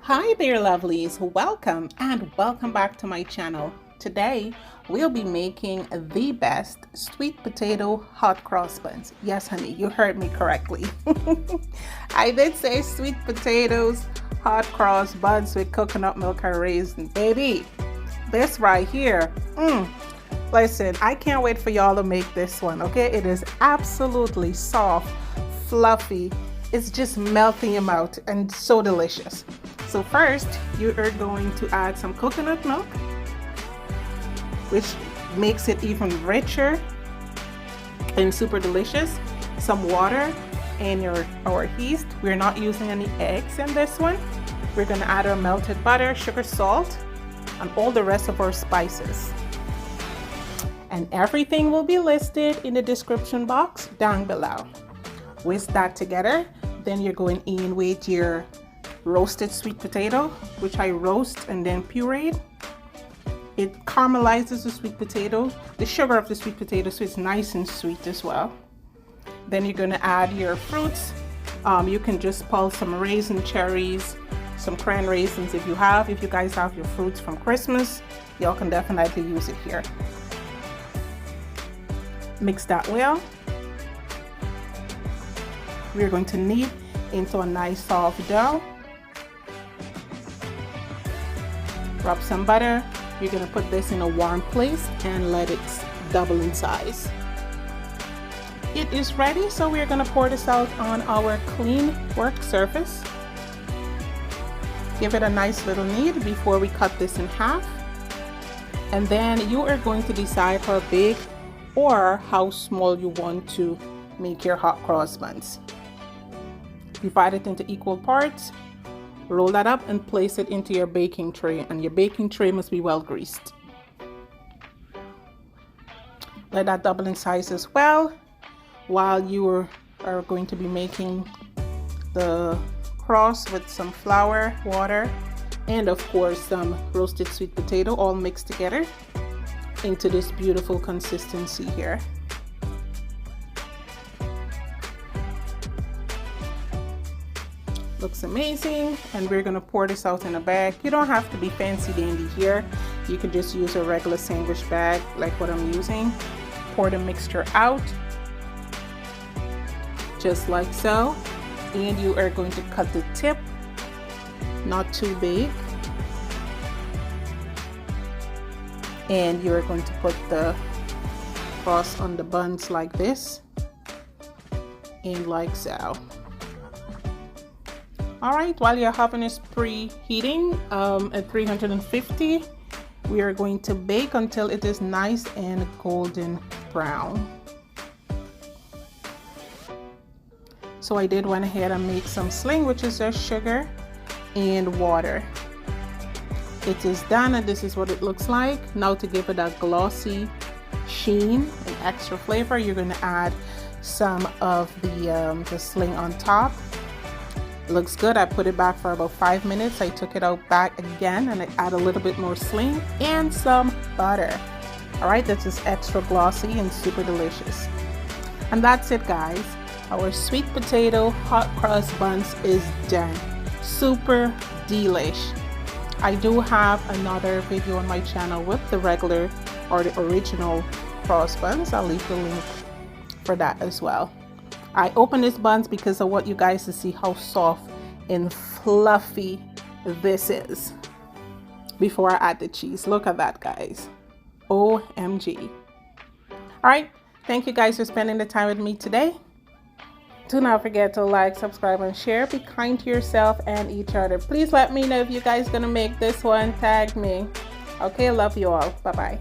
Hi there lovelies, welcome back to my channel. Today we'll be making the best sweet potato hot cross buns. Yes honey, you heard me correctly. I did say sweet potatoes hot cross buns with coconut milk and raisin. Baby, this right here, listen, I can't wait for y'all to make this one. Okay, it is absolutely soft, fluffy, it's just melting in your mouth and so delicious. So first, you are going to add some coconut milk, which makes it even richer and super delicious. Some water and our yeast. We're not using any eggs in this one. We're going to add our melted butter, sugar, salt, and all the rest of our spices. And everything will be listed in the description box down below. Whisk that together. Then you're going in with your roasted sweet potato, which I roast and then pureed. It caramelizes the sweet potato, the sugar of the sweet potato, so it's nice and sweet as well. Then you're going to add your fruits. You can just pulse some raisin, cherries, some cran raisins if you have. If you guys have your fruits from Christmas, y'all can definitely use it here. Mix that well. We're going to knead into a nice soft dough. Rub some butter. You're going to put this in a warm place and let it double in size. It is ready, so we're going to pour this out on our clean work surface. Give it a nice little knead before we cut this in half. And then you are going to decide how big or how small you want to make your hot cross buns. Divide it into equal parts. Roll that up and place it into your baking tray, and your baking tray must be well greased. Let that double in size as well while you are going to be making the cross with some flour, water, and of course some roasted sweet potato all mixed together into this beautiful consistency here. Looks amazing, and we're gonna pour this out in a bag. You don't have to be fancy dandy here. You can just use a regular sandwich bag like what I'm using. Pour the mixture out just like so, and you are going to cut the tip not too big, and you're going to put the cross on the buns like this and like so. All right, while your oven is preheating at 350, we are going to bake until it is nice and golden brown. So I did went ahead and make some sling, which is just sugar and water. It is done, and this is what it looks like. Now to give it a glossy sheen and extra flavor, you're going to add some of the sling on top. Looks good. I put it back for about 5 minutes. I took it out back again and I add a little bit more sling and some butter. All right, this is extra glossy and super delicious. And that's it guys. Our sweet potato hot cross buns is done. Super delish. I do have another video on my channel with the regular or the original cross buns. I'll leave the link for that as well. I opened these buns because I want you guys to see how soft and fluffy this is before I add the cheese. Look at that guys. OMG. All right, thank you guys for spending the time with me today. Do not forget to like, subscribe, and share. Be kind to yourself and each other. Please let me know if you guys gonna make this one. Tag me. Okay, love you all. Bye bye.